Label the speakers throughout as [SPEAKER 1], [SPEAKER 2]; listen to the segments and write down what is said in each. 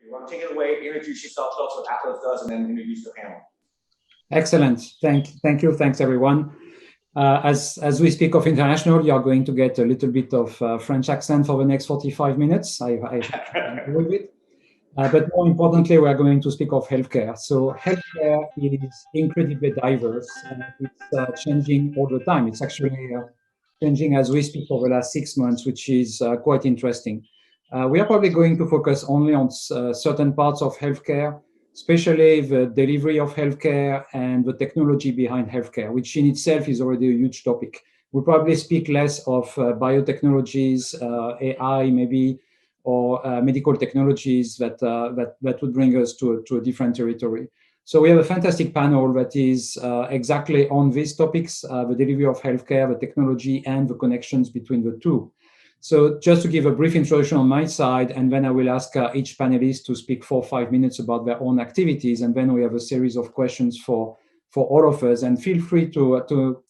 [SPEAKER 1] You want to take it away, introduce yourself, tell us what Atlas does, and then introduce the panel.
[SPEAKER 2] Excellent. Thank you. Thanks, everyone. As we speak of international, you are going to get a little bit of French accent for the next 45 minutes. I agree with it. But more importantly, we are going to speak of healthcare. So healthcare is incredibly diverse, and it's changing all the time. It's actually changing as we speak over the last 6 months, which is quite interesting. We are probably going to focus only on certain parts of healthcare, especially the delivery of healthcare and the technology behind healthcare, which in itself is already a huge topic. We'll probably speak less of biotechnologies, AI maybe, or medical technologies that would bring us to a different territory. So we have a fantastic panel that is exactly on these topics, the delivery of healthcare, the technology, and the connections between the two. So just to give a brief introduction on my side, and then I will ask each panelist to speak for 5 minutes about their own activities, and then we have a series of questions for all of us, and feel free to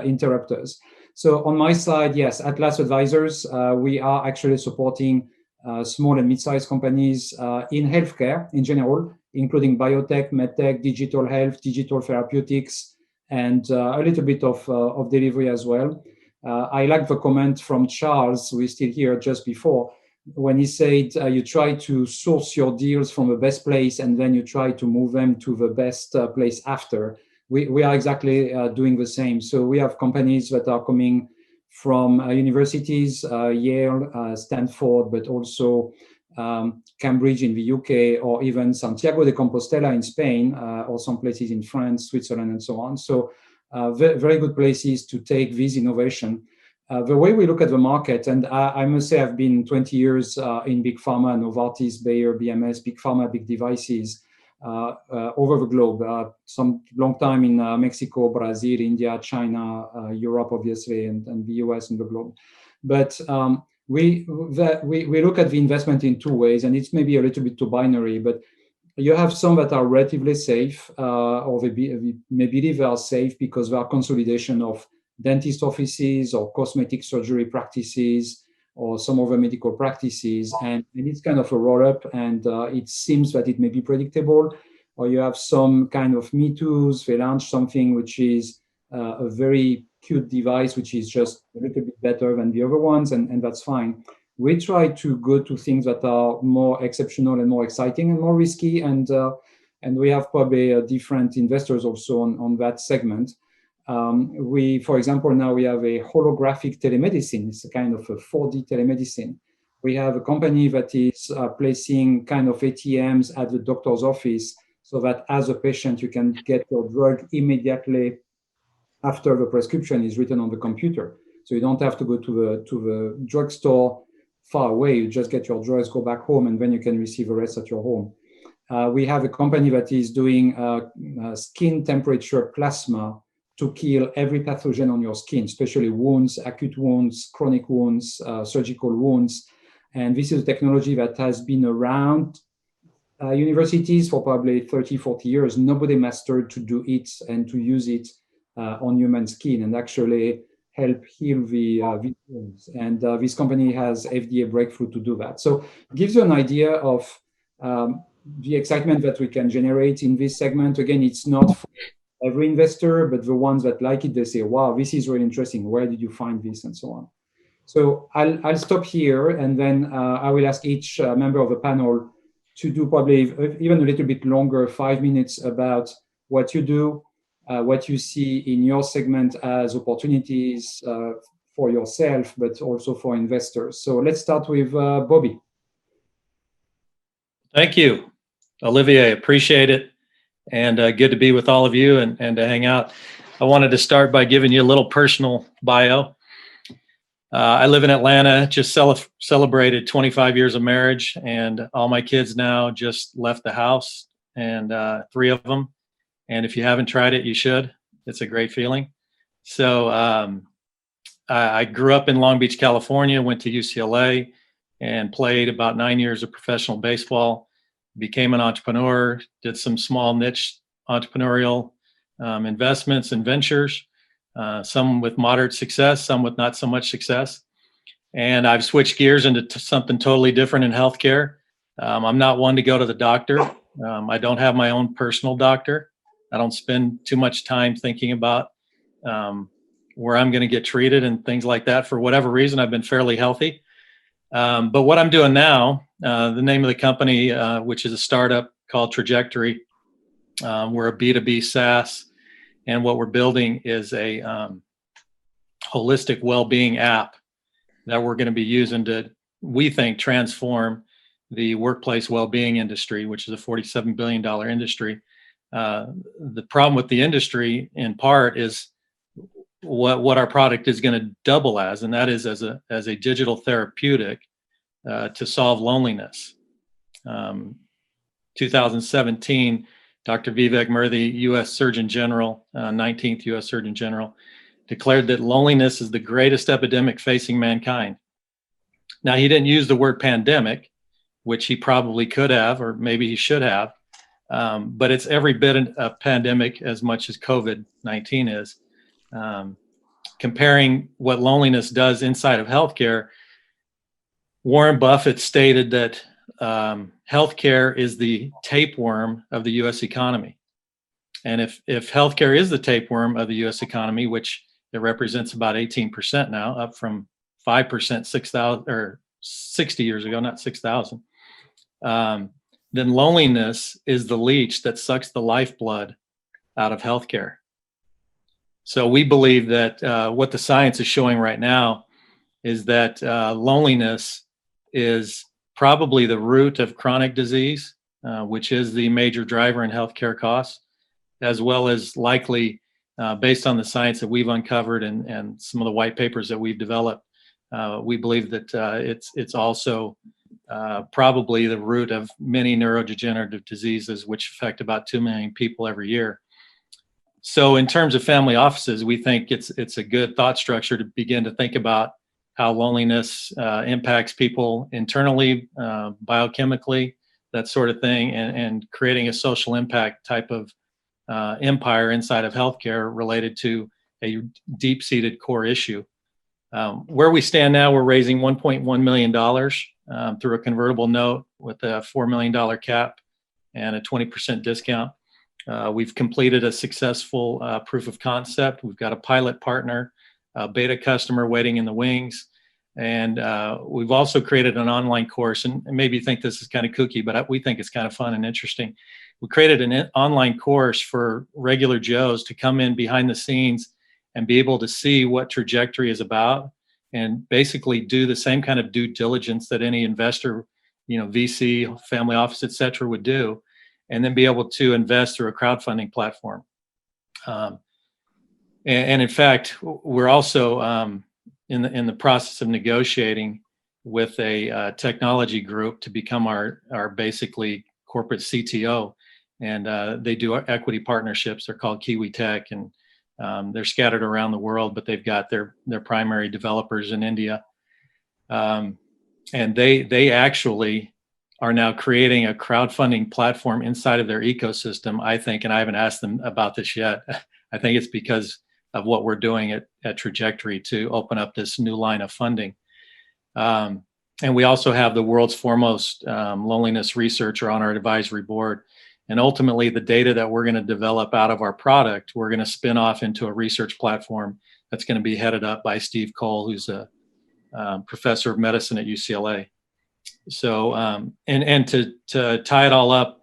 [SPEAKER 2] interrupt us. So on my side, yes, Atlas Advisors, we are actually supporting small and mid-sized companies in healthcare in general, including biotech, medtech, digital health, digital therapeutics, and a little bit of delivery as well. I like the comment from Charles, who is still here just before, when he said you try to source your deals from the best place and then you try to move them to the best place after. We are exactly doing the same. So we have companies that are coming from universities, Yale, Stanford, but also Cambridge in the UK, or even Santiago de Compostela in Spain, or some places in France, Switzerland, and so on. So very good places to take this innovation. The way we look at the market, and I must say I've been 20 years in big pharma, Novartis, Bayer, BMS, big pharma, big devices over the globe. Some long time in Mexico, Brazil, India, China, Europe, obviously, and the US and the globe. But we look at the investment in two ways, and it's maybe a little bit too binary, but you have some that are relatively safe, or we may believe they are safe because they are consolidation of dentist offices or cosmetic surgery practices or some other medical practices, and it's kind of a roll-up, and it seems that it may be predictable. Or you have some kind of Me Too's, they launch something which is a very cute device, which is just a little bit better than the other ones, and that's fine. We try to go to things that are more exceptional and more exciting and more risky, and we have probably different investors also on that segment. For example, now we have a holographic telemedicine. It's a kind of a 4D telemedicine. We have a company that is placing kind of ATMs at the doctor's office so that as a patient, you can get your drug immediately after the prescription is written on the computer. So you don't have to go to the drugstore far away. You just get your drugs, go back home, and then you can receive the rest at your home. We have a company that is doing skin temperature plasma to kill every pathogen on your skin, especially wounds, acute wounds, chronic wounds, surgical wounds. And this is a technology that has been around universities for probably 30, 40 years. Nobody mastered to do it and to use it on human skin and actually help heal the wounds. And this company has FDA breakthrough to do that. So it gives you an idea of the excitement that we can generate in this segment. Again, it's not for every investor, but the ones that like it, they say, wow, this is really interesting. Where did you find this? And so on. So I'll stop here, and then I will ask each member of the panel to do probably even a little bit longer, 5 minutes, about what you do, what you see in your segment as opportunities for yourself, but also for investors. So let's start with Bobby.
[SPEAKER 3] Thank you, Olivier. Appreciate it. And good to be with all of you and to hang out. I wanted to start by giving you a little personal bio. I live in Atlanta, just celebrated 25 years of marriage, and all my kids now just left the house, and 3 of them. And if you haven't tried it, you should. It's a great feeling. So I grew up in Long Beach, California, went to UCLA and played about 9 years of professional baseball, became an entrepreneur, did some small niche entrepreneurial investments and ventures, some with moderate success, some with not so much success. And I've switched gears into something totally different in healthcare. I'm not one to go to the doctor. I don't have my own personal doctor. I don't spend too much time thinking about where I'm going to get treated and things like that. For whatever reason, I've been fairly healthy. But what I'm doing now, the name of the company, which is a startup called Trajectory, we're a B2B SaaS, and what we're building is a holistic well-being app that we're going to be using to, we think, transform the workplace well-being industry, which is a $47 billion industry. The problem with the industry, in part, is what our product is going to double as, and that is as a digital therapeutic to solve loneliness. 2017, Dr. Vivek Murthy, U.S. Surgeon General, 19th U.S. Surgeon General, declared that loneliness is the greatest epidemic facing mankind. Now, he didn't use the word pandemic, which he probably could have, or maybe he should have, but it's every bit a pandemic as much as COVID-19 is. Comparing what loneliness does inside of healthcare, Warren Buffett stated that healthcare is the tapeworm of the U.S. economy. And if healthcare is the tapeworm of the U.S. economy, which it represents about 18% now, up from 5% 6,000 or 60 years ago, not 6,000, then loneliness is the leech that sucks the lifeblood out of healthcare. So we believe that what the science is showing right now is that loneliness is probably the root of chronic disease, which is the major driver in healthcare costs, as well as likely, based on the science that we've uncovered and some of the white papers that we've developed, we believe that it's also probably the root of many neurodegenerative diseases, which affect about 2 million people every year. So in terms of family offices, we think it's a good thought structure to begin to think about how loneliness impacts people internally, biochemically, that sort of thing, and creating a social impact type of empire inside of healthcare related to a deep-seated core issue. Where we stand now, we're raising $1.1 million through a convertible note with a $4 million cap and a 20% discount. We've completed a successful proof of concept. We've got a pilot partner, a beta customer waiting in the wings. And we've also created an online course, and maybe you think this is kind of kooky, but we think it's kind of fun and interesting. We created an online course for regular Joes to come in behind the scenes and be able to see what Trajectory is about, and basically do the same kind of due diligence that any investor, VC, family office, et cetera, would do, and then be able to invest through a crowdfunding platform. And in fact, we're also in the process of negotiating with a technology group to become our basically corporate CTO. And they do equity partnerships. They're called Kiwi Tech, and they're scattered around the world, but they've got their primary developers in India. And they actually are now creating a crowdfunding platform inside of their ecosystem, I think, and I haven't asked them about this yet. I think it's because of what we're doing at Trajectory to open up this new line of funding. And we also have the world's foremost loneliness researcher on our advisory board. And ultimately, the data that we're going to develop out of our product, we're going to spin off into a research platform that's going to be headed up by Steve Cole, who's a professor of medicine at UCLA. So, and to tie it all up,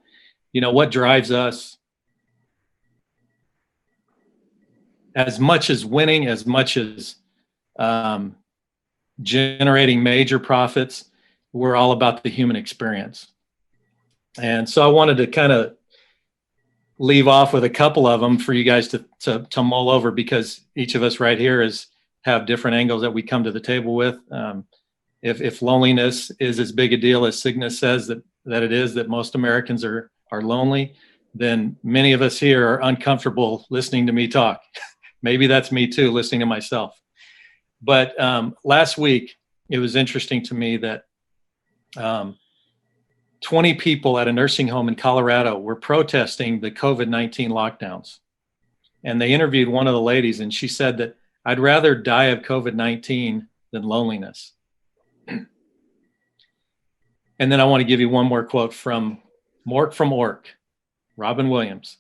[SPEAKER 3] what drives us, as much as winning, as much as generating major profits, we're all about the human experience. And so I wanted to kind of leave off with a couple of them for you guys to mull over, because each of us right here have different angles that we come to the table with. If loneliness is as big a deal as Cygnus says that it is, that most Americans are lonely, then many of us here are uncomfortable listening to me talk. Maybe that's me too, listening to myself. But last week, it was interesting to me that 20 people at a nursing home in Colorado were protesting the COVID-19 lockdowns. And they interviewed one of the ladies, and she said that, "I'd rather die of COVID-19 than loneliness." And And then I want to give you one more quote from Mork from Ork, Robin Williams.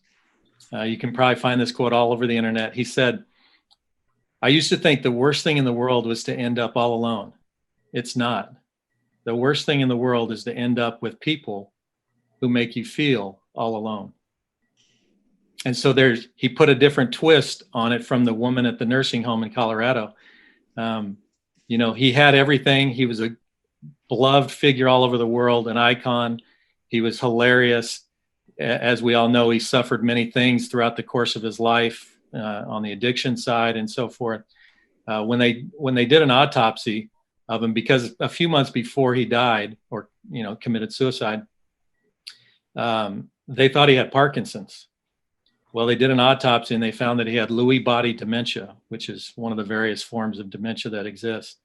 [SPEAKER 3] You can probably find this quote all over the internet. He said, "I used to think the worst thing in the world was to end up all alone. It's not. The worst thing in the world is to end up with people who make you feel all alone." And so he put a different twist on it from the woman at the nursing home in Colorado. He had everything. He was a beloved figure all over the world, an icon. He was hilarious. As we all know, he suffered many things throughout the course of his life on the addiction side and so forth. When they did an autopsy of him, because a few months before he died or committed suicide, they thought he had Parkinson's. Well, they did an autopsy and they found that he had Lewy body dementia, which is one of the various forms of dementia that exist.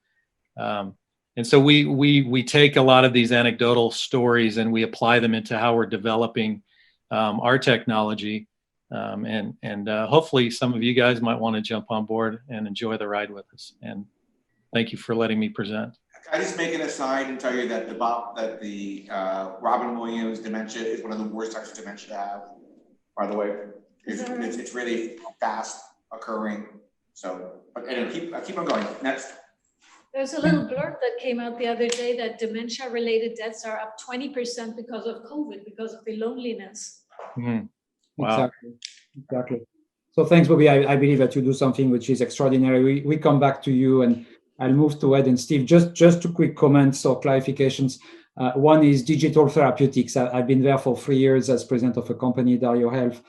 [SPEAKER 3] And so we take a lot of these anecdotal stories and we apply them into how we're developing our technology. And hopefully some of you guys might want to jump on board and enjoy the ride with us. And thank you for letting me present.
[SPEAKER 1] Can I just make an aside and tell you that the Robin Williams dementia is one of the worst types of dementia to have, by the way. It's really fast occurring. So, but anyway, keep on going. Next.
[SPEAKER 4] There's a little blurb that came out the other day that dementia-related deaths are up 20% because of COVID, because of the loneliness.
[SPEAKER 3] Mm-hmm. Wow.
[SPEAKER 2] Exactly. So thanks, Bobby. I believe that you do something which is extraordinary. We come back to you, and I'll move to Ed and Steve. Just two quick comments or clarifications. One is digital therapeutics. I've been there for 3 years as president of a company, Dario Health.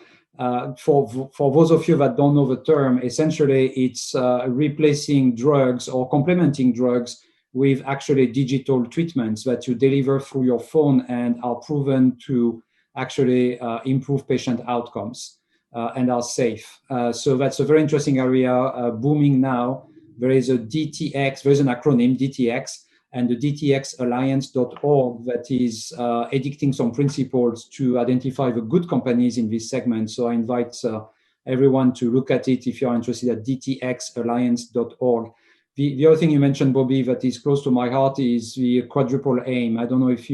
[SPEAKER 2] For those of you that don't know the term, essentially it's replacing drugs or complementing drugs with actually digital treatments that you deliver through your phone and are proven to actually improve patient outcomes and are safe. So that's a very interesting area, booming now. There is a DTX, there's an acronym, DTX, and the dtxalliance.org that is editing some principles to identify the good companies in this segment. So I invite everyone to look at it if you're interested at dtxalliance.org. The other thing you mentioned, Bobby, that is close to my heart is the quadruple aim. I don't know if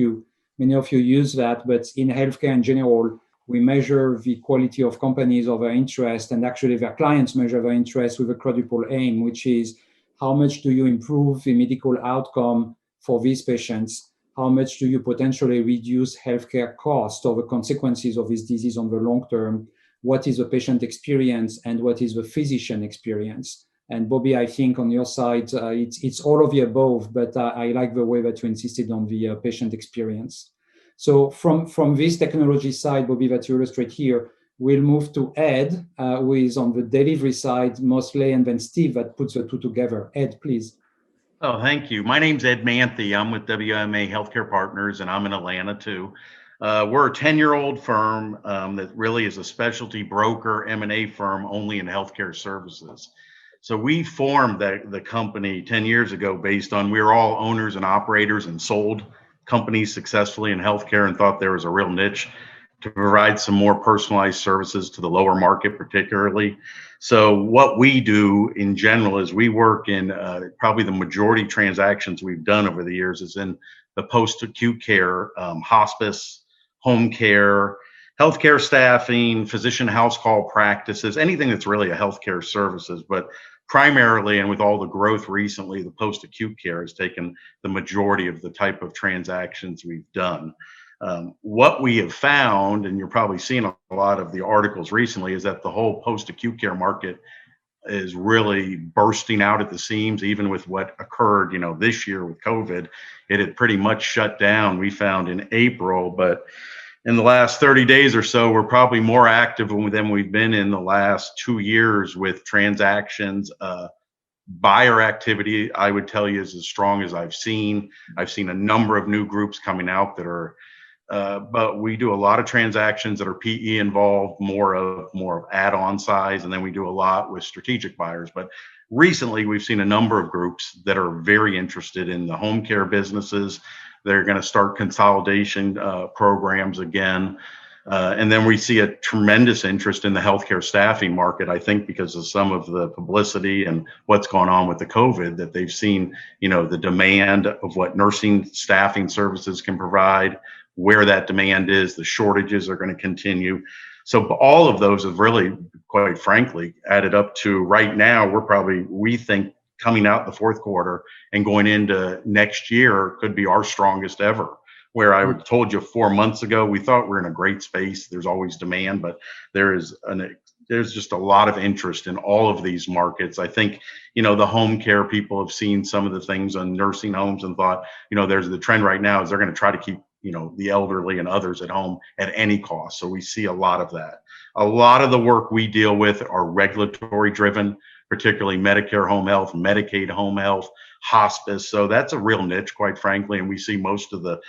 [SPEAKER 2] many of you use that, but in healthcare in general, we measure the quality of companies or their interest, and actually their clients measure their interest with a quadruple aim, which is how much do you improve the medical outcome for these patients? How much do you potentially reduce healthcare costs or the consequences of this disease on the long term? What is the patient experience and what is the physician experience? And Bobby, I think on your side, it's all of the above, but I like the way that you insisted on the patient experience. So from this technology side, Bobby, that you illustrate here, we'll move to Ed, who is on the delivery side mostly, and then Steve that puts the two together. Ed, please.
[SPEAKER 5] Oh, thank you. My name's Ed Manthe. I'm with WMA Healthcare Partners, and I'm in Atlanta too. We're a 10-year-old firm that really is a specialty broker, M&A firm only in healthcare services. So we formed the company 10 years ago based on we were all owners and operators and sold companies successfully in healthcare and thought there was a real niche to provide some more personalized services to the lower market particularly. So what we do in general is we work in probably the majority transactions we've done over the years is in the post-acute care, hospice, home care, healthcare staffing, physician house call practices, anything that's really a healthcare services. But primarily, and with all the growth recently, the post-acute care has taken the majority of the type of transactions we've done. What we have found, and you're probably seeing a lot of the articles recently, is that the whole post-acute care market is really bursting out at the seams, even with what occurred, this year with COVID. It had pretty much shut down, we found in April, but in the last 30 days or so, we're probably more active than we've been in the last 2 years with transactions. Buyer activity, I would tell you, is as strong as I've seen. I've seen a number of new groups coming out that are, but we do a lot of transactions that are PE involved, more of add-on size, and then we do a lot with strategic buyers. But recently, we've seen a number of groups that are very interested in the home care businesses. They're going to start consolidation programs again. And then we see a tremendous interest in the healthcare staffing market, I think because of some of the publicity and what's going on with the COVID, that they've seen, the demand of what nursing staffing services can provide, where that demand is, the shortages are going to continue. So all of those have really, quite frankly, added up to right now, we think coming out the fourth quarter and going into next year could be our strongest ever. Where I told you 4 months ago, we thought we're in a great space. There's always demand, but there's just a lot of interest in all of these markets. I think, the home care people have seen some of the things on nursing homes and thought, there's the trend right now is they're going to try to keep, the elderly and others at home at any cost. So we see a lot of that. A lot of the work we deal with are regulatory driven, particularly Medicare home health, Medicaid home health, hospice. So that's a real niche, quite frankly. And we see most of the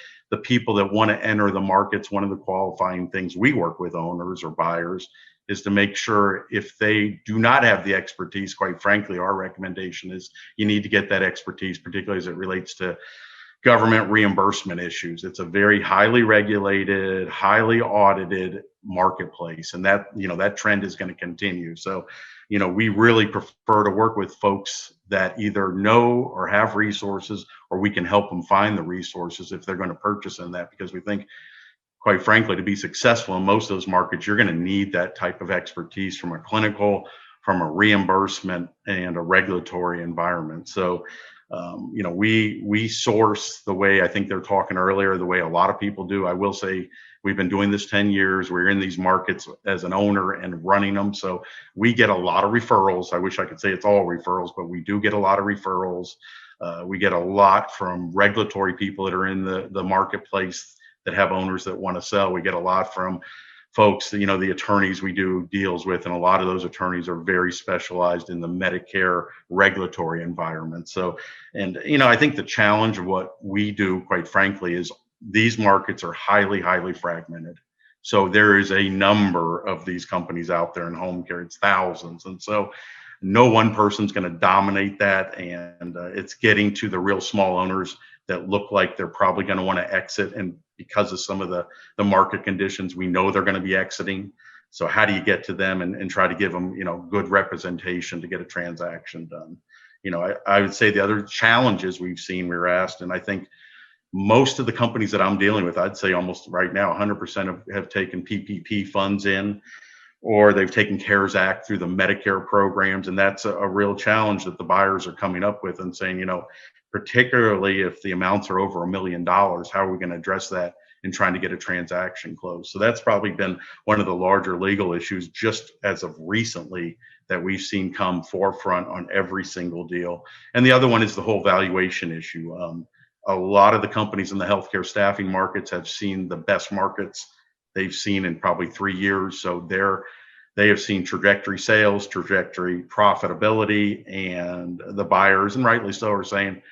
[SPEAKER 5] people that want to enter the markets, one of the qualifying things we work with owners or buyers is to make sure if they do not have the expertise, quite frankly, our recommendation is you need to get that expertise, particularly as it relates to government reimbursement issues. It's a very highly regulated, highly audited marketplace. And that trend is going to continue. So, we really prefer to work with folks that either know or have resources, or we can help them find the resources if they're going to purchase in that, because we think, quite frankly, to be successful in most of those markets, you're going to need that type of expertise from a clinical, from a reimbursement and a regulatory environment. So, we source the way I think they're talking earlier, the way a lot of people do. I will say we've been doing this 10 years. We're in these markets as an owner and running them. So we get a lot of referrals. I wish I could say it's all referrals, but we do get a lot of referrals. We get a lot from regulatory people that are in the marketplace that have owners that want to sell. We get a lot from folks, the attorneys we do deals with, and a lot of those attorneys are very specialized in the Medicare regulatory environment. So, and, I think the challenge of what we do, quite frankly, is these markets are highly, highly fragmented. So there is a number of these companies out there in home care, it's thousands. And so no one person's going to dominate that. And it's getting to the real small owners that look like they're probably going to want to exit. And because of some of the market conditions, we know they're going to be exiting. So how do you get to them and try to give them, good representation to get a transaction done? I would say the other challenges we've seen, we were asked, and I think most of the companies that I'm dealing with, I'd say almost right now, 100% have taken PPP funds in, or they've taken CARES Act through the Medicare programs. And that's a real challenge that the buyers are coming up with and saying, particularly if the amounts are over $1 million, how are we going to address that in trying to get a transaction closed? So that's probably been one of the larger legal issues just as of recently that we've seen come forefront on every single deal. And the other one is the whole valuation issue. A lot of the companies in the healthcare staffing markets have seen the best markets they've seen in probably 3 years. So they have seen trajectory sales, trajectory profitability, and the buyers, and rightly so, are saying,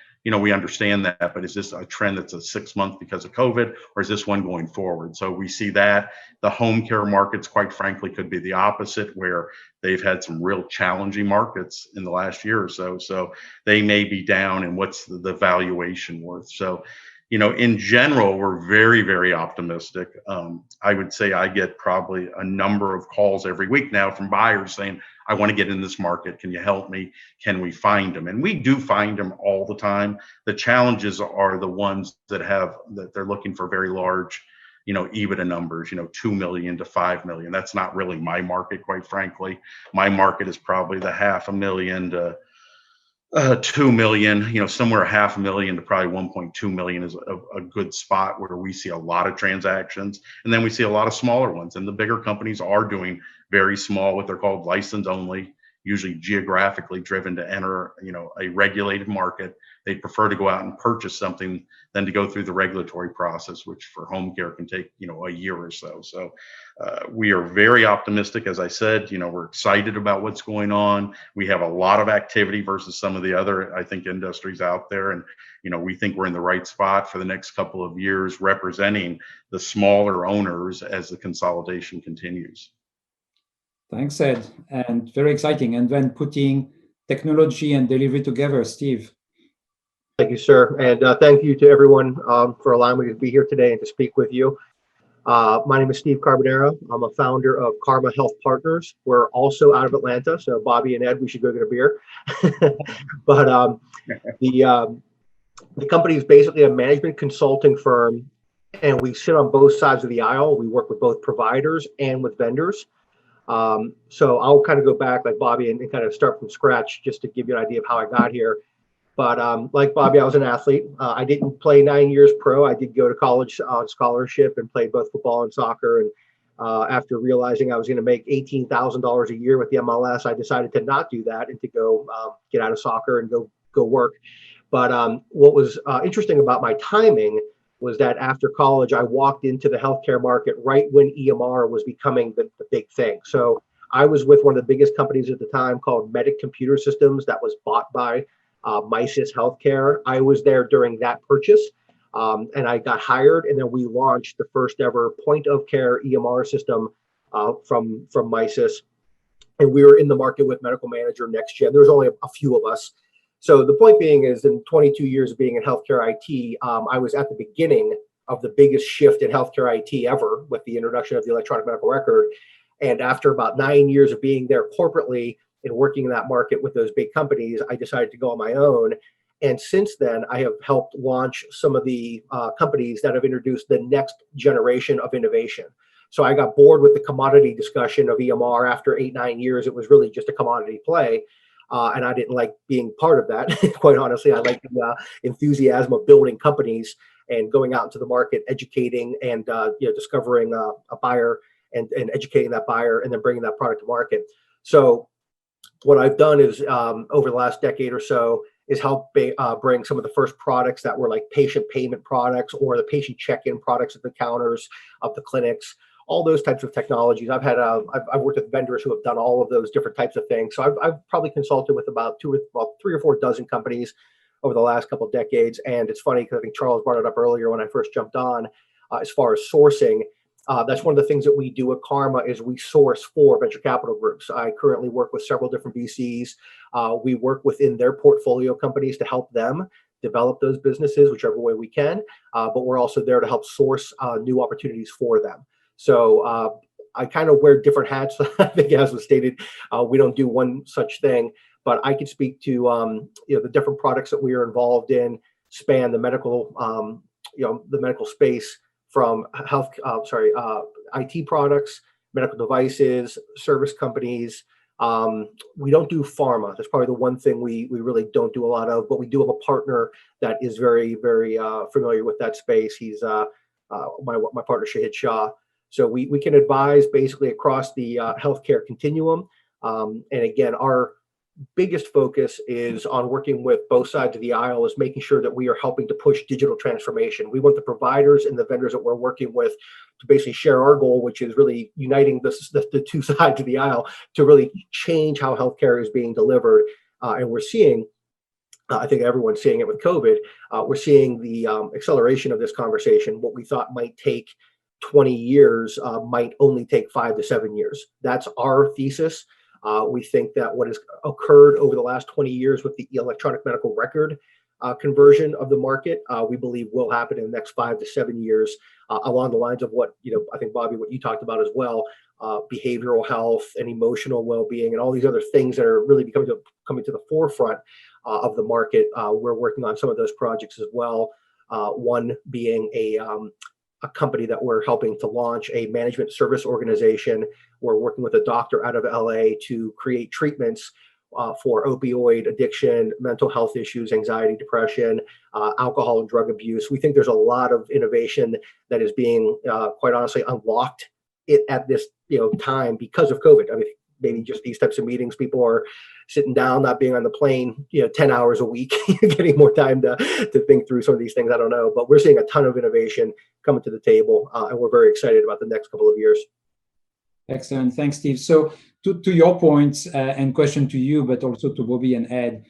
[SPEAKER 5] we understand that, but is this a trend that's a 6 month because of COVID, or is this one going forward? So we see that the home care markets, quite frankly, could be the opposite, where they've had some real challenging markets in the last year or so. So they may be down, and what's the valuation worth? So, in general, we're very, very optimistic. I would say I get probably a number of calls every week now from buyers saying, I want to get in this market. Can you help me? Can we find them? And we do find them all the time. The challenges are the ones that they're looking for very large, EBITDA numbers, 2 million to 5 million. That's not really my market, quite frankly. My market is probably the 500,000 to 2 million, somewhere 500,000 to probably 1.2 million is a good spot where we see a lot of transactions. And then we see a lot of smaller ones, and the bigger companies are doing very small, what they're called license only, usually geographically driven to enter, a regulated market. They prefer to go out and purchase something than to go through the regulatory process, which for home care can take, a year or so. So we are very optimistic. As I said, we're excited about what's going on. We have a lot of activity versus some of the other, I think, industries out there. And, we think we're in the right spot for the next couple of years, representing the smaller owners as the consolidation continues.
[SPEAKER 2] Thanks, Ed, and very exciting. And then putting technology and delivery together, Steve.
[SPEAKER 6] Thank you, sir. And thank you to everyone for allowing me to be here today and to speak with you. My name is Steve Carbonara. I'm a founder of Karma Health Partners. We're also out of Atlanta, so Bobby and Ed, we should go get a beer. But the company is basically a management consulting firm, and we sit on both sides of the aisle. We work with both providers and with vendors. So I'll kind of go back like Bobby and kind of start from scratch just to give you an idea of how I got here. But like Bobby, I was an athlete. I didn't play 9 years pro. I did go to college on scholarship and played both football and soccer. And after realizing I was going to make $18,000 a year with the MLS, I decided to not do that and to go get out of soccer and go work. But what was interesting about my timing was that after college, I walked into the healthcare market right when EMR was becoming the big thing. So I was with one of the biggest companies at the time called Medic Computer Systems that was bought by Mysis Healthcare. I was there during that purchase, and I got hired, and then we launched the first ever point of care EMR system from Mysis. And we were in the market with Medical Manager Next Gen. There was only a few of us. So the point being is, in 22 years of being in healthcare IT, I was at the beginning of the biggest shift in healthcare IT ever with the introduction of the electronic medical record. And after about 9 years of being there corporately and working in that market with those big companies, I decided to go on my own. And since then, I have helped launch some of the companies that have introduced the next generation of innovation. So I got bored with the commodity discussion of EMR after 8-9 years. It was really just a commodity play. And I didn't like being part of that. Quite honestly, I like the enthusiasm of building companies and going out into the market, educating and discovering a buyer and educating that buyer and then bringing that product to market. So what I've done is over the last decade or so is help bring some of the first products that were like patient payment products or the patient check-in products at the counters of the clinics. All those types of technologies. I've worked with vendors who have done all of those different types of things. So I've probably consulted with about 3 or 4 dozen companies over the last couple of decades. And it's funny because I think Charles brought it up earlier when I first jumped on. As far as sourcing, that's one of the things that we do at Karma is we source for venture capital groups. I currently work with several different VCs. We work within their portfolio companies to help them develop those businesses, whichever way we can. But we're also there to help source new opportunities for them. So I kind of wear different hats. I think, as was stated, we don't do one such thing, but I can speak to the different products that we are involved in span the medical the medical space from IT products, medical devices, service companies. We don't do pharma. That's probably the one thing we really don't do a lot of, but we do have a partner that is very, very familiar with that space. He's my partner, Shahid Shah. So we can advise basically across the healthcare continuum. And again, our biggest focus is on working with both sides of the aisle, is making sure that we are helping to push digital transformation. We want the providers and the vendors that we're working with to basically share our goal, which is really uniting the two sides of the aisle to really change how healthcare is being delivered. And we're seeing, I think everyone's seeing it with COVID, we're seeing the acceleration of this conversation. What we thought might take 20 years might only take 5 to 7 years. That's our thesis. We think that what has occurred over the last 20 years with the electronic medical record conversion of the market, we believe will happen in the next 5 to 7 years, along the lines of what, I think, Bobby, what you talked about as well, behavioral health and emotional well-being and all these other things that are really coming to the forefront of the market. We're working on some of those projects as well. One being a company that we're helping to launch a management service organization. We're working with a doctor out of LA to create treatments for opioid addiction, mental health issues, anxiety, depression, alcohol and drug abuse. We think there's a lot of innovation that is being, quite honestly, unlocked at this time because of COVID. I mean, maybe just these types of meetings, people are sitting down, not being on the plane, 10 hours a week, getting more time to think through some of these things. I don't know, but we're seeing a ton of innovation coming to the table, and we're very excited about the next couple of years.
[SPEAKER 2] Excellent. Thanks, Steve. So to your point and question to you, but also to Bobby and Ed,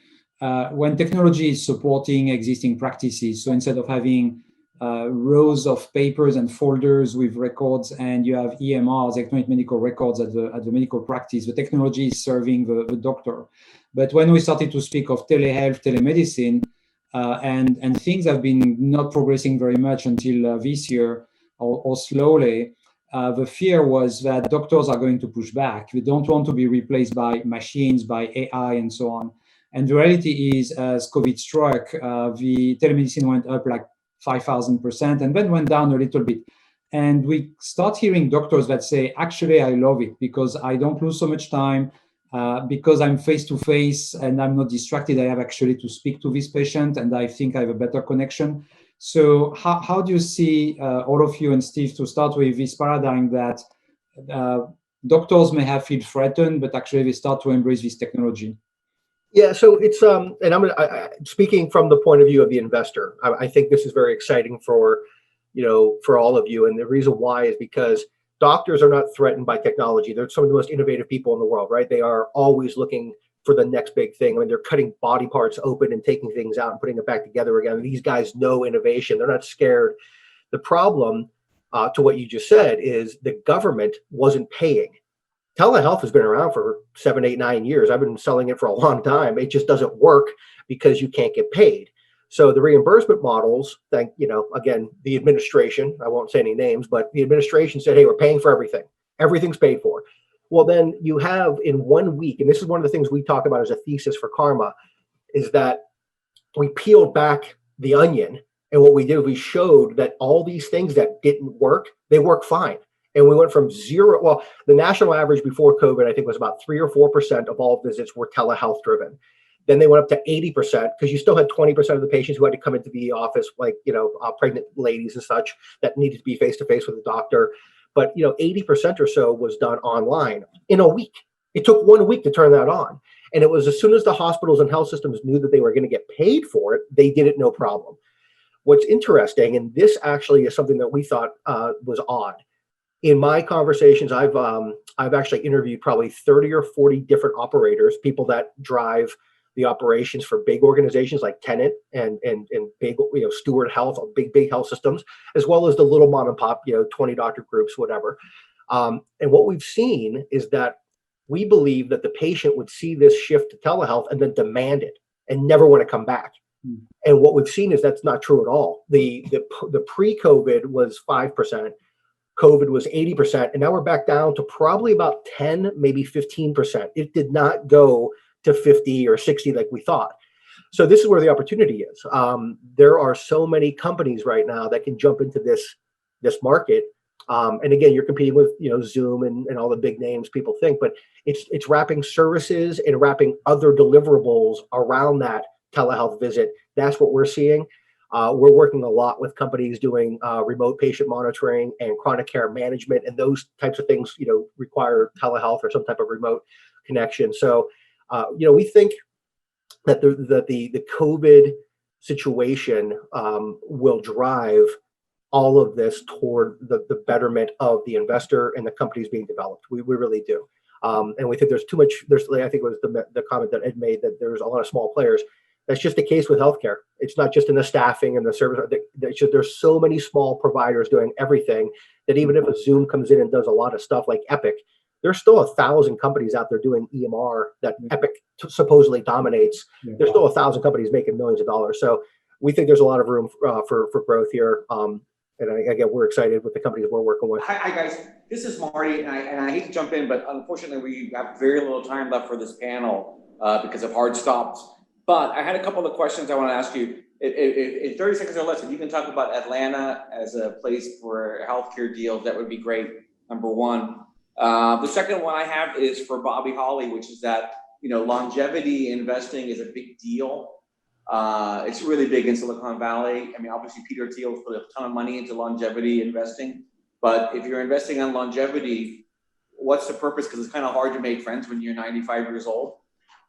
[SPEAKER 2] when technology is supporting existing practices, so instead of having rows of papers and folders with records, and you have EMRs, electronic medical records at the medical practice, the technology is serving the doctor. But when we started to speak of telehealth, telemedicine, and things have been not progressing very much until this year, or slowly, the fear was that doctors are going to push back. We don't want to be replaced by machines, by AI, and so on. And the reality is, as COVID struck, the telemedicine went up like 5,000% and then went down a little bit. And we start hearing doctors that say, actually, I love it because I don't lose so much time, because I'm face to face and I'm not distracted. I have actually to speak to this patient and I think I have a better connection. So how do you see, all of you and Steve, to start with this paradigm that doctors may have feel threatened, but actually they start to embrace this technology?
[SPEAKER 6] Yeah, so it's and speaking from the point of view of the investor. I think this is very exciting for for all of you, and the reason why is because doctors are not threatened by technology. They're some of the most innovative people in the world, right? They are always looking for the next big thing. I mean, they're cutting body parts open and taking things out and putting it back together again. These guys know innovation. They're not scared. The problem, to what you just said, is the government wasn't paying. Telehealth has been around for 7, 8, 9 years. I've been selling it for a long time. It just doesn't work because you can't get paid. So the reimbursement models, again, the administration, I won't say any names, but the administration said, hey, we're paying for everything. Everything's paid for. Well, then you have in 1 week, and this is one of the things we talk about as a thesis for Karma, is that we peeled back the onion. And what we did, we showed that all these things that didn't work, they work fine. And we went from zero. Well, the national average before COVID, I think, was about 3 or 4% of all visits were telehealth driven. Then they went up to 80% because you still had 20% of the patients who had to come into the office, like, pregnant ladies and such that needed to be face to face with a doctor. But, 80% or so was done online in a week. It took 1 week to turn that on. And it was as soon as the hospitals and health systems knew that they were going to get paid for it, they did it no problem. What's interesting, and this actually is something that we thought was odd. In my conversations, I've actually interviewed probably 30 or 40 different operators, people that drive the operations for big organizations like Tenet and big, Steward Health, big health systems, as well as the little mom and pop, 20 doctor groups, whatever. And what we've seen is that we believe that the patient would see this shift to telehealth and then demand it and never want to come back. And what we've seen is that's not true at all. The pre-COVID was 5%. COVID was 80%, and now we're back down to probably about 10, maybe 15%. It did not go to 50 or 60 like we thought. So this is where the opportunity is. There are so many companies right now that can jump into this market. And again, you're competing with Zoom and all the big names people think, but it's wrapping services and wrapping other deliverables around that telehealth visit. That's what we're seeing. We're working a lot with companies doing remote patient monitoring and chronic care management, and those types of things, require telehealth or some type of remote connection. So, we think that the COVID situation will drive all of this toward the betterment of the investor and the companies being developed. We really do, and we think there's too much. I think it was the comment that Ed made that there's a lot of small players. That's just the case with healthcare. It's not just in the staffing and the service. There's so many small providers doing everything that even if a Zoom comes in and does a lot of stuff like Epic, there's still 1,000 companies out there doing EMR that Epic supposedly dominates. Yeah. There's still 1,000 companies making millions of dollars. So we think there's a lot of room for growth here. And again, we're excited with the companies we're working with.
[SPEAKER 1] Hi guys, this is Marty, and I hate to jump in, but unfortunately we have very little time left for this panel because of hard stops. But I had a couple of questions I want to ask you. In 30 seconds or less, if you can talk about Atlanta as a place for healthcare deals, that would be great, number one. The second one I have is for Bobby Holly, which is that, longevity investing is a big deal. It's really big in Silicon Valley. I mean, obviously Peter Thiel's put a ton of money into longevity investing, but if you're investing on longevity, what's the purpose? Because it's kind of hard to make friends when you're 95 years old.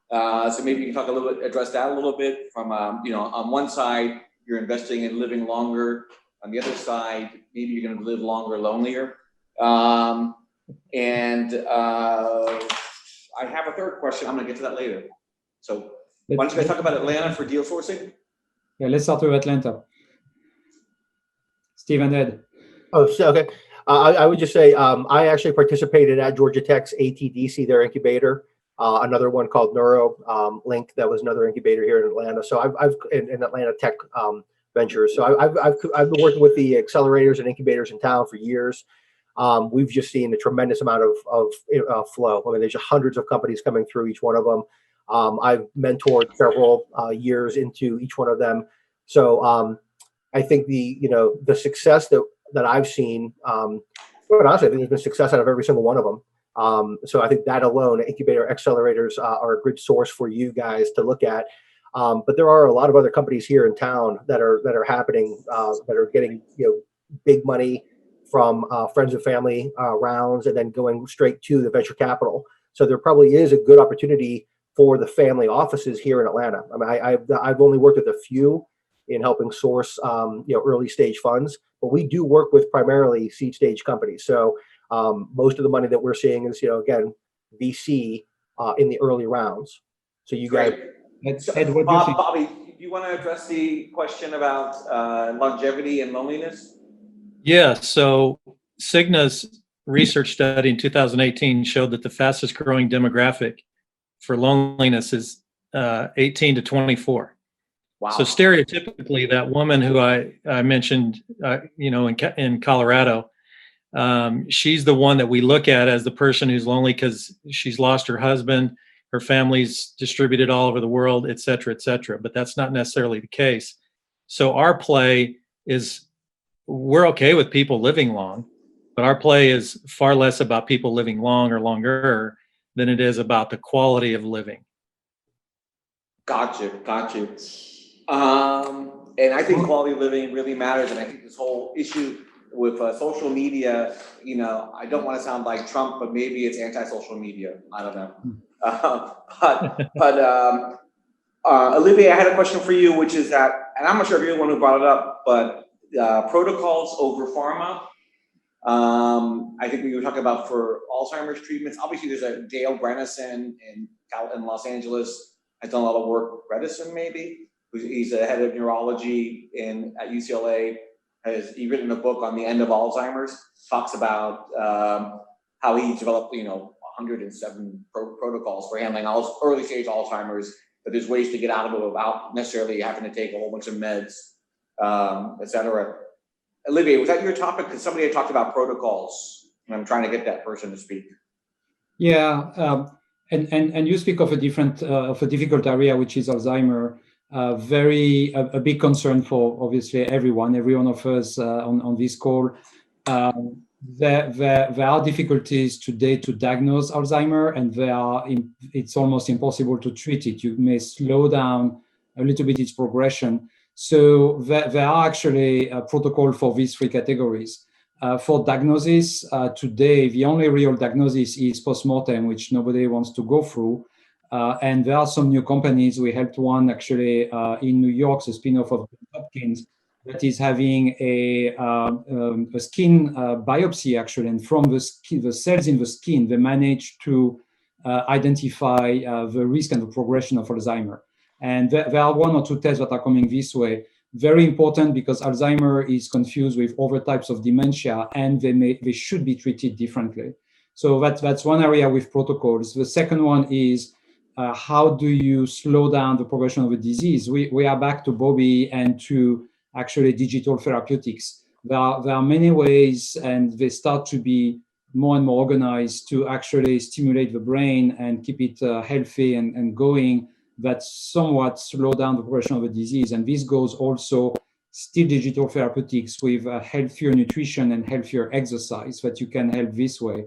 [SPEAKER 1] So maybe you can talk a little bit, address that a little bit from, on one side, you're investing in living longer. On the other side, maybe you're going to live longer, lonelier. I have a third question. I'm going to get to that later. So why don't you guys talk about Atlanta for deal sourcing?
[SPEAKER 2] Yeah, let's start with Atlanta. Steve and Ed.
[SPEAKER 6] Oh, so, okay. I would just say I actually participated at Georgia Tech's ATDC, their incubator. Another one called Neuro Link, that was another incubator here in Atlanta. So I've in Atlanta Tech ventures. So I've been working with the accelerators and incubators in town for years. We've just seen a tremendous amount of flow. I mean, there's hundreds of companies coming through each one of them. I've mentored several years into each one of them. So I think the success that I've seen, quite honestly, I think there's been success out of every single one of them. So I think that alone, incubator accelerators are a good source for you guys to look at. But there are a lot of other companies here in town that are happening, that are getting big money from friends and family rounds, and then going straight to the venture capital. So there probably is a good opportunity for the family offices here in Atlanta. I mean, I've only worked with a few in helping source early stage funds, but we do work with primarily seed stage companies. So most of the money that we're seeing is again VC in the early rounds. So you guys.
[SPEAKER 2] Ed, what do you think?
[SPEAKER 7] Bobby, do you want to address the question about longevity and loneliness?
[SPEAKER 3] Yeah, so Cigna's research study in 2018 showed that the fastest growing demographic for loneliness is 18 to 24.
[SPEAKER 7] Wow.
[SPEAKER 3] So stereotypically, that woman who I mentioned, in Colorado, she's the one that we look at as the person who's lonely because she's lost her husband, her family's distributed all over the world, et cetera, et cetera. But that's not necessarily the case. So our play is, we're okay with people living long, but our play is far less about people living long or longer than it is about the quality of living.
[SPEAKER 7] Got you. And I think quality of living really matters. And I think this whole issue with social media, I don't want to sound like Trump, but maybe it's anti-social media. I don't know. But Olivier, I had a question for you, which is that, and I'm not sure if you're the one who brought it up, but protocols over pharma. I think we were talking about for Alzheimer's treatments. Obviously, there's a Dale Bredesen in Los Angeles, has done a lot of work. Bredesen, maybe, he's the head of neurology at UCLA. He's written a book on the end of Alzheimer's. Talks about how he developed, 107 protocols for handling early stage Alzheimer's. But there's ways to get out of it without necessarily having to take a whole bunch of meds, et cetera. Olivier, was that your topic? Because somebody had talked about protocols, and I'm trying to get that person to speak.
[SPEAKER 2] Yeah, and you speak of a difficult area, which is Alzheimer. A big concern for obviously every one of us on this call. There are difficulties today to diagnose Alzheimer, and it's almost impossible to treat it. You may slow down a little bit its progression. So there are actually a protocol for these three categories. For diagnosis, today, the only real diagnosis is postmortem, which nobody wants to go through. And there are some new companies. We helped one actually in New York, a spin-off of Hopkins, that is having a skin biopsy actually, and from the cells in the skin, they manage to identify the risk and the progression of Alzheimer. And there are one or two tests that are coming this way. Very important because Alzheimer is confused with other types of dementia, and they should be treated differently. So that's one area with protocols. The second one is how do you slow down the progression of a disease? We are back to Bobby and to actually digital therapeutics. There are many ways, and they start to be more and more organized to actually stimulate the brain and keep it healthy and going, that somewhat slow down the progression of a disease. And this goes also still digital therapeutics with healthier nutrition and healthier exercise that you can help this way.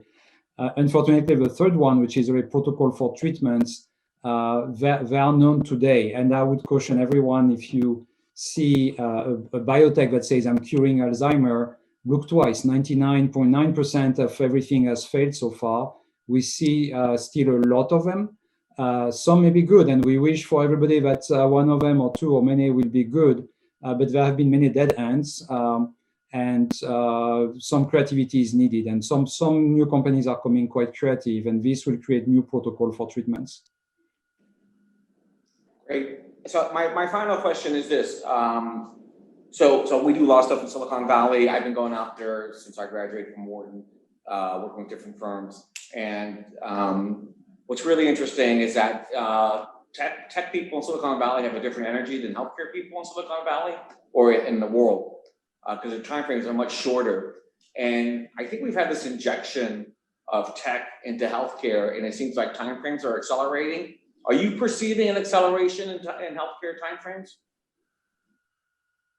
[SPEAKER 2] Unfortunately, the third one, which is a protocol for treatments, they are known today. And I would caution everyone, if you see a biotech that says I'm curing Alzheimer, look twice. 99.9% of everything has failed so far. We see still a lot of them. Some may be good, and we wish for everybody that one of them or two or many will be good, but there have been many dead ends, and some creativity is needed. And some new companies are coming quite creative, and this will create new protocol for treatments.
[SPEAKER 7] Great. So my final question is this. So we do a lot of stuff in Silicon Valley. I've been going out there since I graduated from Wharton, working with different firms. And what's really interesting is that tech people in Silicon Valley have a different energy than healthcare people in Silicon Valley or in the world, because the timeframes are much shorter. And I think we've had this injection of tech into healthcare, and it seems like timeframes are accelerating. Are you perceiving an acceleration in healthcare timeframes?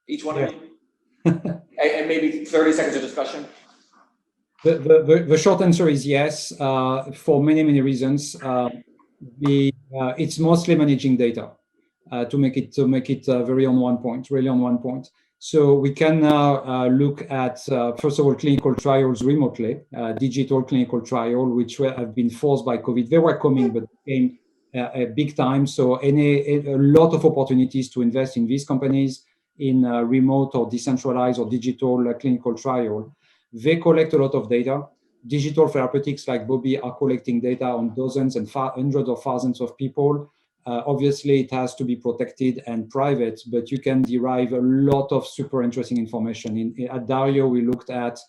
[SPEAKER 7] Each one of you? And maybe 30 seconds of discussion.
[SPEAKER 2] The short answer is yes, for many, many reasons. It's mostly managing data to make it very on one point, really on one point. So we can now look at, first of all, clinical trials remotely, digital clinical trial, which have been forced by COVID. They were coming, but came a big time. So a lot of opportunities to invest in these companies in remote or decentralized or digital clinical trial. They collect a lot of data. Digital therapeutics like Bobby are collecting data on dozens and hundreds of thousands of people. Obviously, it has to be protected and private, but you can derive a lot of super interesting information. At Dario, we looked at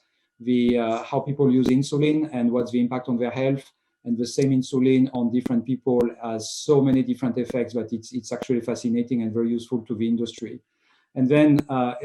[SPEAKER 2] how people use insulin and what's the impact on their health, and the same insulin on different people has so many different effects, but it's actually fascinating and very useful to the industry. And then I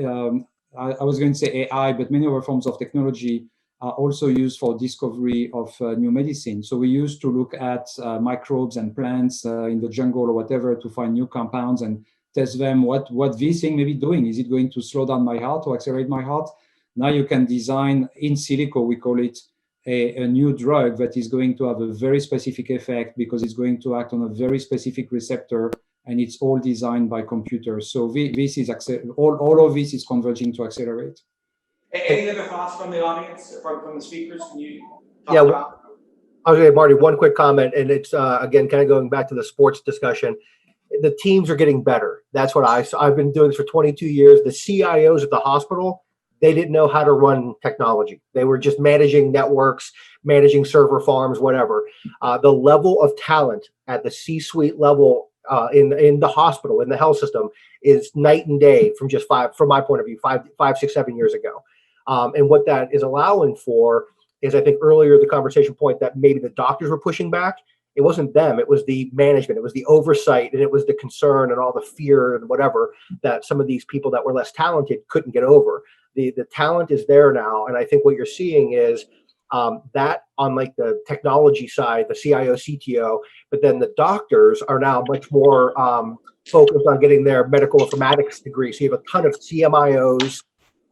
[SPEAKER 2] was going to say AI, but many other forms of technology are also used for discovery of new medicine. So we used to look at microbes and plants in the jungle or whatever to find new compounds and test them. What this thing may be doing? Is it going to slow down my heart or accelerate my heart? Now you can design in silico, we call it, a new drug that is going to have a very specific effect because it's going to act on a very specific receptor, and it's all designed by computers. So this is all of this is converging to accelerate.
[SPEAKER 7] Any other thoughts from the audience, from the speakers? Can you talk about?
[SPEAKER 6] Okay, Marty, one quick comment, and it's again kind of going back to the sports discussion. The teams are getting better. That's what I've been doing this for 22 years. The CIOs at the hospital, they didn't know how to run technology. They were just managing networks, managing server farms, whatever. The level of talent at the C-suite level in the hospital, in the health system, is night and day from my point of view, 5, 6, 7 years ago. And what that is allowing for is, I think earlier the conversation point that maybe the doctors were pushing back. It wasn't them, it was the management, it was the oversight, and it was the concern and all the fear and whatever that some of these people that were less talented couldn't get over. The talent is there now, and I think what you're seeing is that on like the technology side, the CIO, CTO, but then the doctors are now much more focused on getting their medical informatics degree. So you have a ton of CMIOs,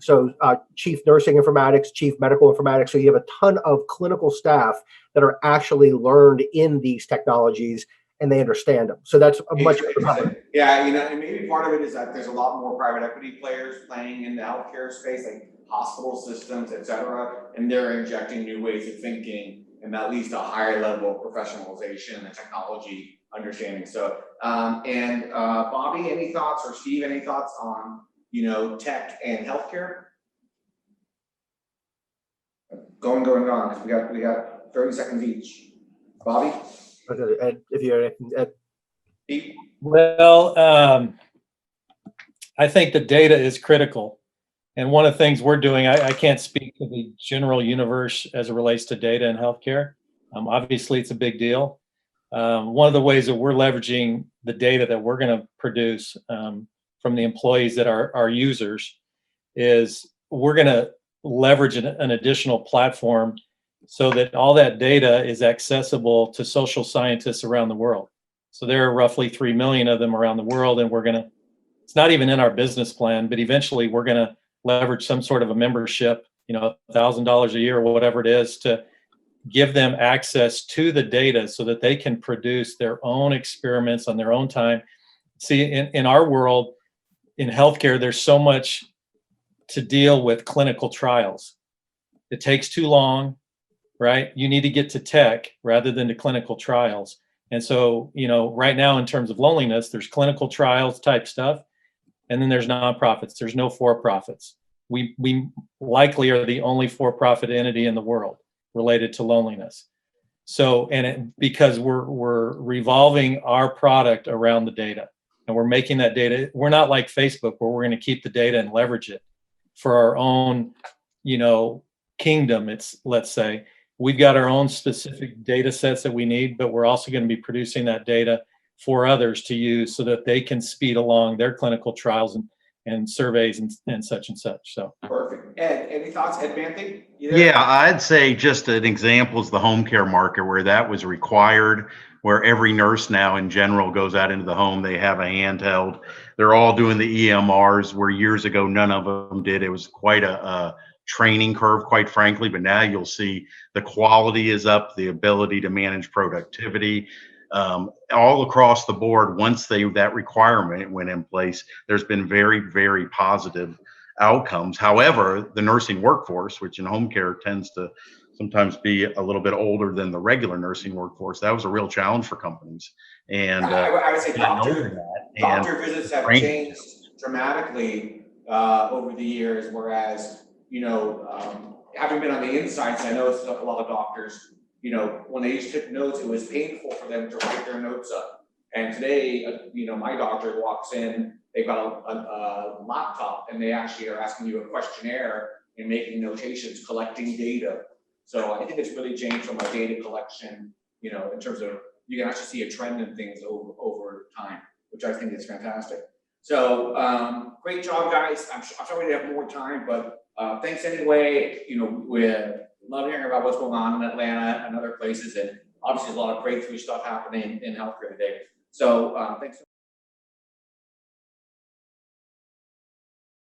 [SPEAKER 6] so chief nursing informatics, chief medical informatics. So you have a ton of clinical staff that are actually learned in these technologies and they understand them. So that's a much better.
[SPEAKER 1] Yeah, and maybe part of it is that there's a lot more private equity players playing in the healthcare space, like hospital systems, et cetera, and they're injecting new ways of thinking, and that leads to a higher level of professionalization and technology understanding. So, Bobby, any thoughts, or Steve, any thoughts on tech and healthcare? Going, because we got 30 seconds each. Bobby?
[SPEAKER 6] Okay, Ed, if you're Ed.
[SPEAKER 3] Well, I think the data is critical. And one of the things we're doing, I can't speak to the general universe as it relates to data in healthcare. Obviously, it's a big deal. One of the ways that we're leveraging the data that we're going to produce from the employees that are our users is we're going to leverage an additional platform so that all that data is accessible to social scientists around the world. So there are roughly 3 million of them around the world, and it's not even in our business plan, but eventually we're going to leverage some sort of a membership, $1,000 a year or whatever it is, to give them access to the data so that they can produce their own experiments on their own time. See, in our world, in healthcare, there's so much to deal with clinical trials. It takes too long, right? You need to get to tech rather than to clinical trials. And so, right now in terms of loneliness, there's clinical trials type stuff, and then there's nonprofits. There's no for-profits. We likely are the only for-profit entity in the world related to loneliness. So, because we're revolving our product around the data, and we're making that data. We're not like Facebook where we're going to keep the data and leverage it for our own, kingdom. Let's say we've got our own specific data sets that we need, but we're also going to be producing that data for others to use so that they can speed along their clinical trials and surveys and such. So
[SPEAKER 1] Perfect. Ed, any thoughts? Ed Manthey? You there?
[SPEAKER 5] Yeah, I'd say just an example is the home care market where that was required, where every nurse now in general goes out into the home. They have a handheld. They're all doing the EMRs where years ago none of them did. It was quite a training curve, quite frankly, but now you'll see the quality is up, the ability to manage productivity. All across the board, once that requirement went in place, there's been very, very positive outcomes. However, the nursing workforce, which in home care tends to sometimes be a little bit older than the regular nursing workforce, that was a real challenge for companies. And
[SPEAKER 1] I would say
[SPEAKER 5] getting over that
[SPEAKER 1] doctor visits have
[SPEAKER 5] training.
[SPEAKER 1] changed dramatically over the years, whereas, having been on the inside, so I know a lot of doctors, when they used to take notes, it was painful for them to write their notes up. And today, my doctor walks in, they've got a laptop, and they actually are asking you a questionnaire and making notations, collecting data. So I think it's really changed from a data collection, in terms of, you can actually see a trend in things over time, which I think is fantastic. So great job, guys. I'm sorry we didn't have more time, but thanks anyway. We love hearing about what's going on in Atlanta and other places, and obviously there's a lot of breakthrough stuff happening in healthcare today. So thanks.